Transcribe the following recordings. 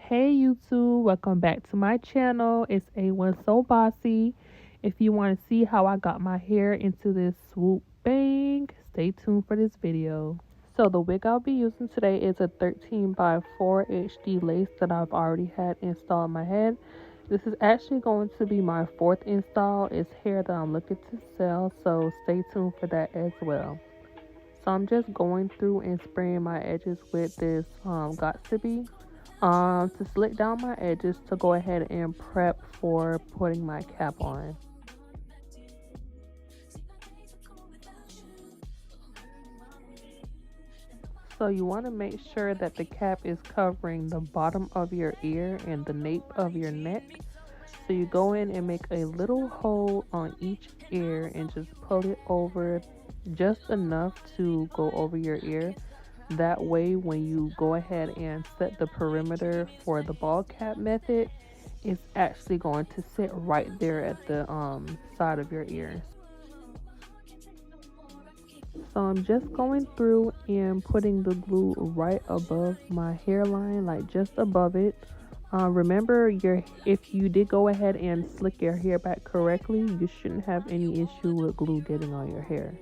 Hey YouTube, welcome back to my channel. It's A1 So Bossy. If you want to see how I got my hair into this swoop bang, stay tuned for this video. So the wig I'll be using today is a 13 by 4 HD lace that I've already had installed in my head. This is actually going to be my fourth install. It's hair that I'm looking to sell, so stay tuned for that as well. So I'm just going through and spraying my edges with this Got to Be to slick down my edges to go ahead and prep for putting my cap on. So you want to make sure that the cap is covering the bottom of your ear and the nape of your neck. So you go in and make a little hole on each ear and just pull it over just enough to go over your ear. That way when you go ahead and set the perimeter for the ball cap method, it's actually going to sit right there at the side of your ear. So I'm just going through and putting the glue right above my hairline, like just above it. Remember, if you did go ahead and slick your hair back correctly, you shouldn't have any issue with glue getting on your hair.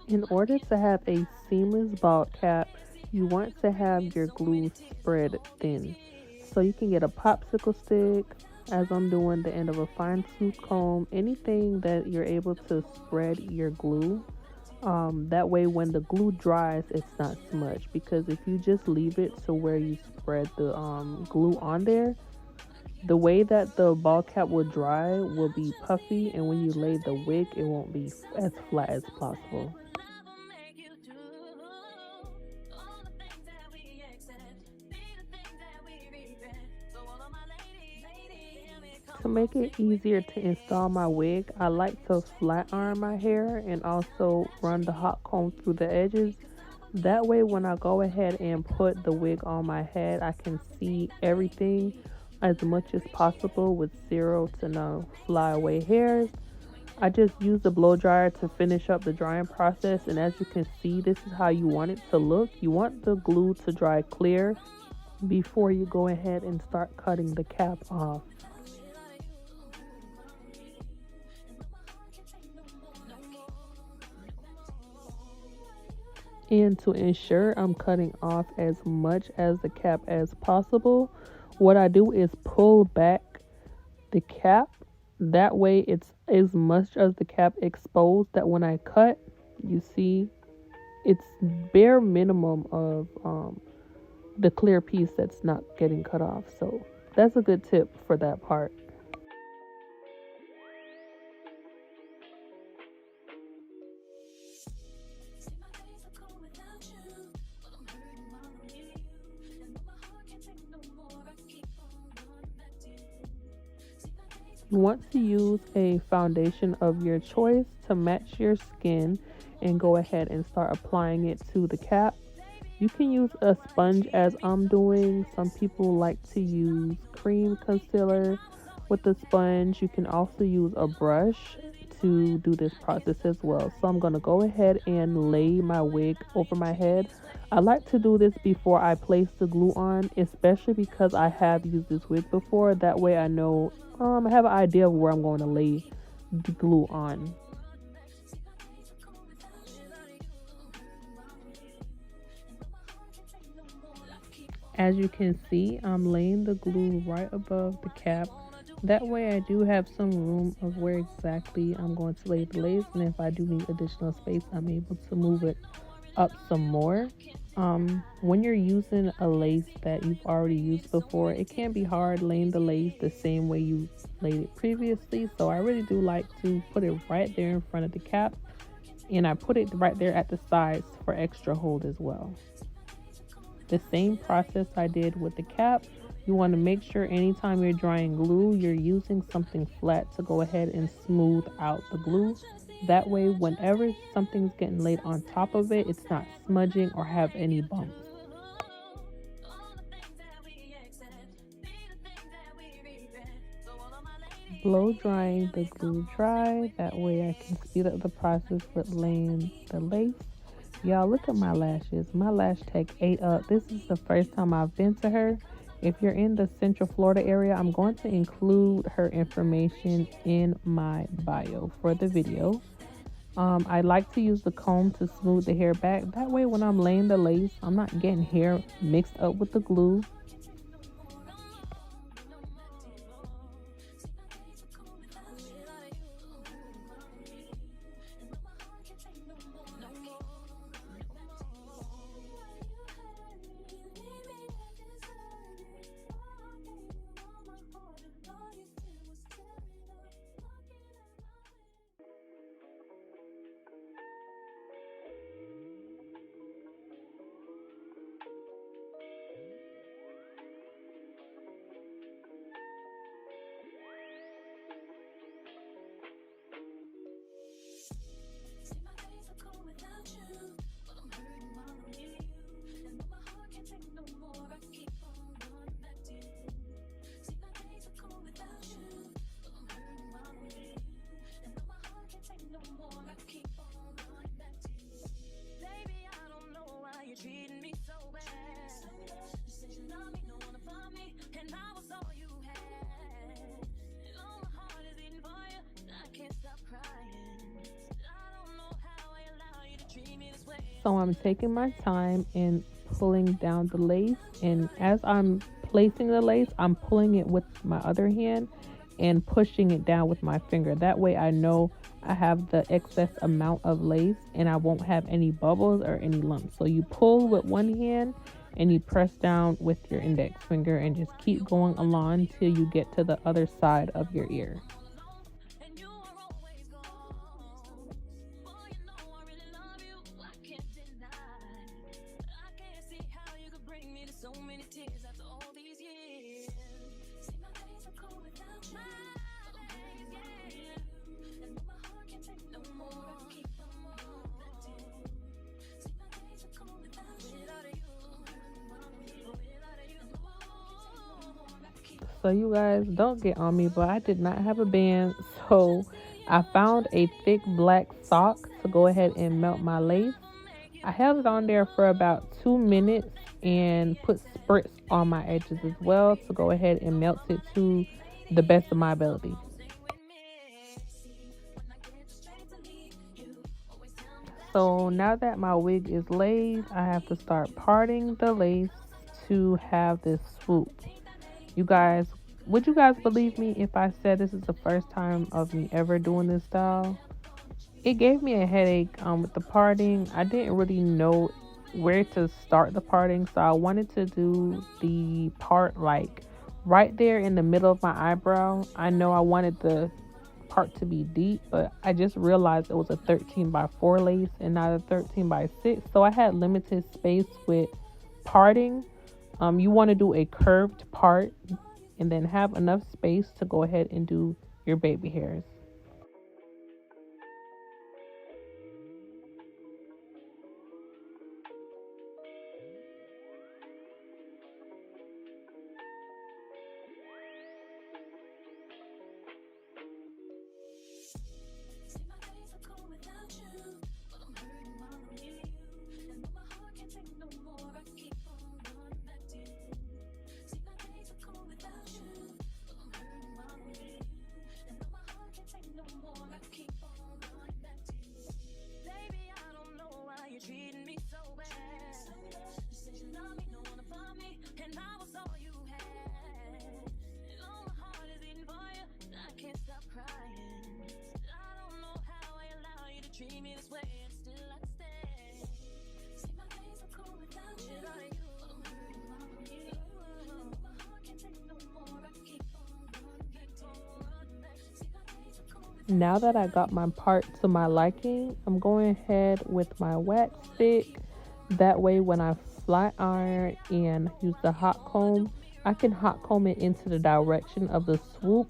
In order to have a seamless ball cap, you want to have your glue spread thin. So you can get a popsicle stick, as I'm doing the end of a fine tooth comb, anything that you're able to spread your glue. That way when the glue dries, it's not smudged, because if you just leave it to where you spread the glue on there, the way that the ball cap will dry will be puffy, and when you lay the wig, it won't be as flat as possible. To make it easier to install my wig, I like to flat iron my hair and also run the hot comb through the edges. That way when I go ahead and put the wig on my head, I can see everything as much as possible with zero to no flyaway hairs. I just use the blow dryer to finish up the drying process, and as you can see, this is how you want it to look. You want the glue to dry clear before you go ahead and start cutting the cap off. And to ensure I'm cutting off as much as the cap as possible, what I do is pull back the cap. That way it's as much as the cap exposed that when I cut, you see it's bare minimum of the clear piece that's not getting cut off. So that's a good tip for that part. You want to use a foundation of your choice to match your skin and go ahead and start applying it to the cap. You can use a sponge as I'm doing. Some people like to use cream concealer with the sponge. You can also use a brush to do this process as well. So I'm going to go ahead and lay my wig over my head. I like to do this before I place the glue on, especially because I have used this wig before. That way I know, I have an idea of where I'm going to lay the glue on. As you can see, I'm laying the glue right above the cap. That way I do have some room of where exactly I'm going to lay the lace, and if I do need additional space, I'm able to move it up some more. When you're using a lace that you've already used before, it can be hard laying the lace the same way you laid it previously. So I really do like to put it right there in front of the cap, and I put it right there at the sides for extra hold as well. The same process I did with the cap. You want to make sure anytime you're drying glue, you're using something flat to go ahead and smooth out the glue. That way, whenever something's getting laid on top of it, it's not smudging or have any bumps. Blow drying the glue dry. That way I can speed up the process with laying the lace. Y'all, look at my lashes. My lash tech ate up. This is the first time I've been to her. If you're in the Central Florida area, I'm going to include her information in my bio for the video. I like to use the comb to smooth the hair back. That way when I'm laying the lace, I'm not getting hair mixed up with the glue. So I'm taking my time and pulling down the lace, and as I'm placing the lace, I'm pulling it with my other hand and pushing it down with my finger. That way I know I have the excess amount of lace and I won't have any bubbles or any lumps. So you pull with one hand and you press down with your index finger and just keep going along till you get to the other side of your ear. So you guys, don't get on me, but I did not have a band, so I found a thick black sock to go ahead and melt my lace. I held it on there for about 2 minutes and put spritz on my edges as well to go ahead and melt it to the best of my ability. So now that my wig is laid, I have to start parting the lace to have this swoop. You guys, would you guys believe me if I said this is the first time of me ever doing this style? It gave me a headache with the parting. I didn't really know where to start the parting, so I wanted to do the part like right there in the middle of my eyebrow. I know I wanted the part to be deep, but I just realized it was a 13x4 lace and not a 13x6, so I had limited space with parting. You want to do a curved part and then have enough space to go ahead and do your baby hairs. Now that I got my part to my liking, I'm going ahead with my wax stick. That way when I flat iron and use the hot comb, I can hot comb it into the direction of the swoop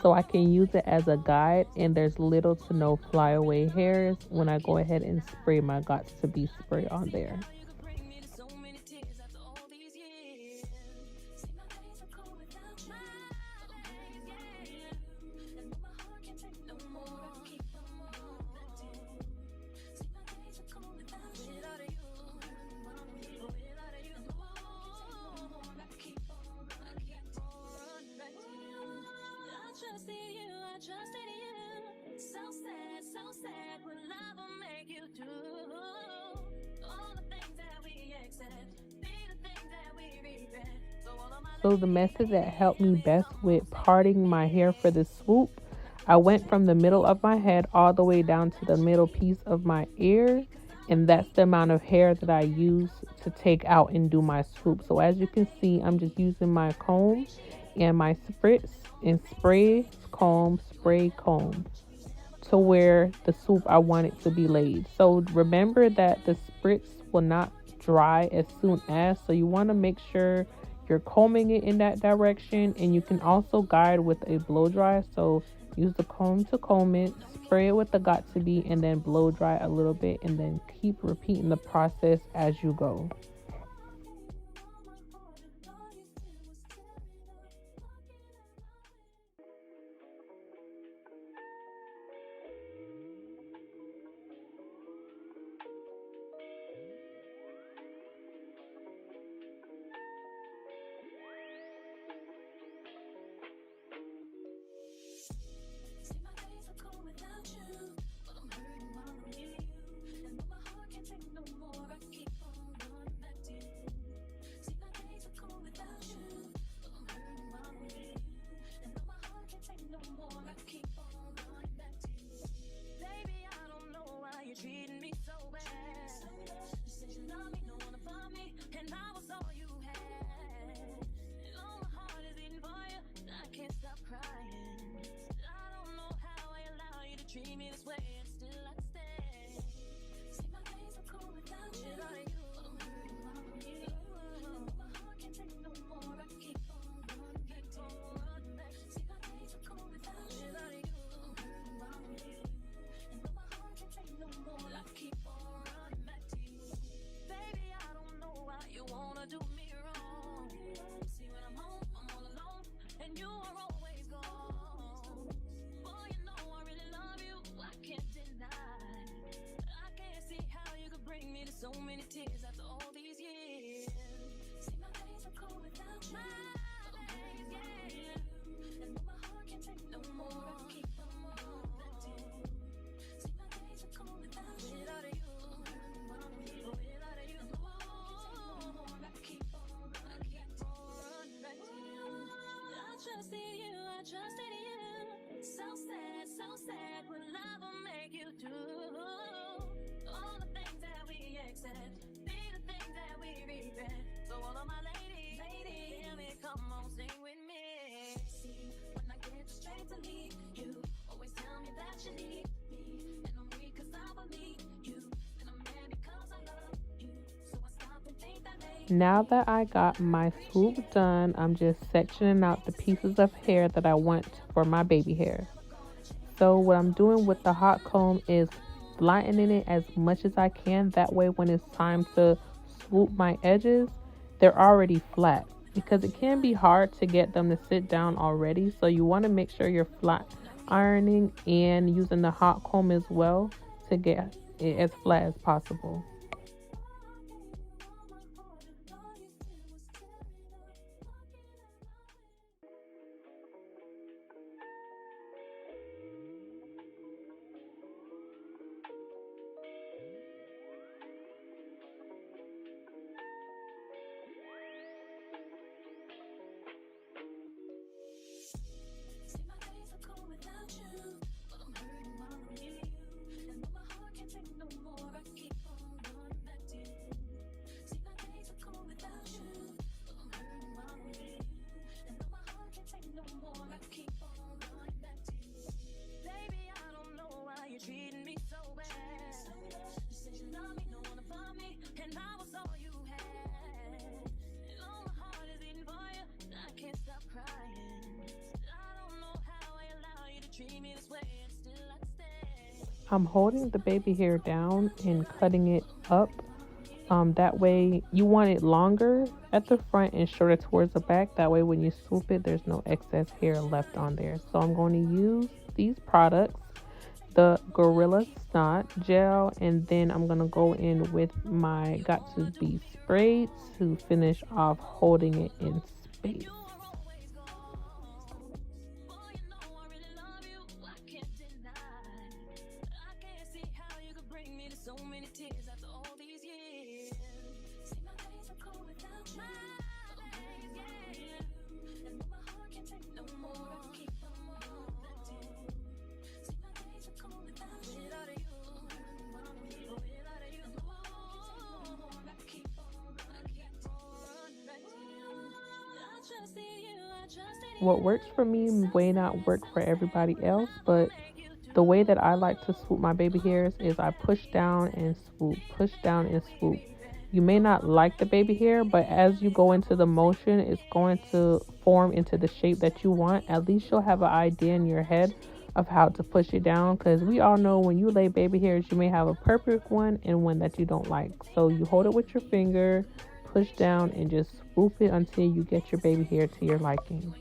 so I can use it as a guide, and there's little to no flyaway hairs when I go ahead and spray my Gots to Be spray on there. So the method that helped me best with parting my hair for the swoop, I went from the middle of my head all the way down to the middle piece of my ear, and that's the amount of hair that I use to take out and do my swoop. So as you can see, I'm just using my comb and my spritz and spray comb to where the swoop I want it to be laid. So remember that the spritz will not dry as soon as, so you want to make sure you're combing it in that direction, and you can also guide with a blow dry. So use the comb to comb it, spray it with the got to be, and then blow dry a little bit, and then keep repeating the process as you go. Now that I got my swoop done, I'm just sectioning out the pieces of hair that I want for my baby hair. So what I'm doing with the hot comb is flattening it as much as I can. That way when it's time to swoop my edges, they're already flat, because it can be hard to get them to sit down already. So you want to make sure you're flat ironing and using the hot comb as well to get it as flat as possible. I'm holding the baby hair down and cutting it up. That way you want it longer at the front and shorter towards the back. That way when you swoop it, there's no excess hair left on there. So I'm going to use these products, the Gorilla Snot Gel, and then I'm going to go in with my Got to Be Spray to finish off holding it in space. what works for me may not work for everybody else, but the way that I like to swoop my baby hairs is I push down and swoop, push down and swoop. You may not like the baby hair, but as you go into the motion, it's going to form into the shape that you want. At least you'll have an idea in your head of how to push it down, because we all know when you lay baby hairs, you may have a perfect one and one that you don't like. So you hold it with your finger, push down, and just swoop it until you get your baby hair to your liking.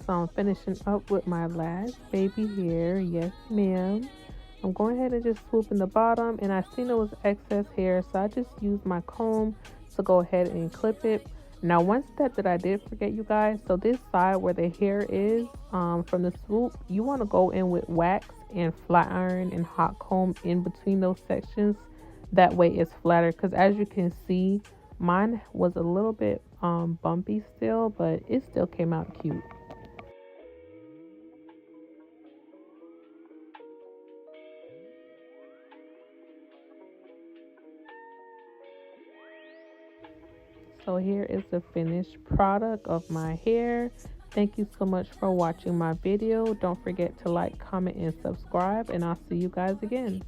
So I'm finishing up with my last baby hair. Yes, ma'am. I'm going ahead and just swoop in the bottom, and I seen there was excess hair, so I just used my comb to go ahead and clip it. Now, one step that I did forget, you guys, so this side where the hair is from the swoop, you want to go in with wax and flat iron and hot comb in between those sections. That way it's flatter, because as you can see, mine was a little bit bumpy still, but it still came out cute. So here is the finished product of my hair. Thank you so much for watching my video. Don't forget to like, comment, and subscribe, and I'll see you guys again.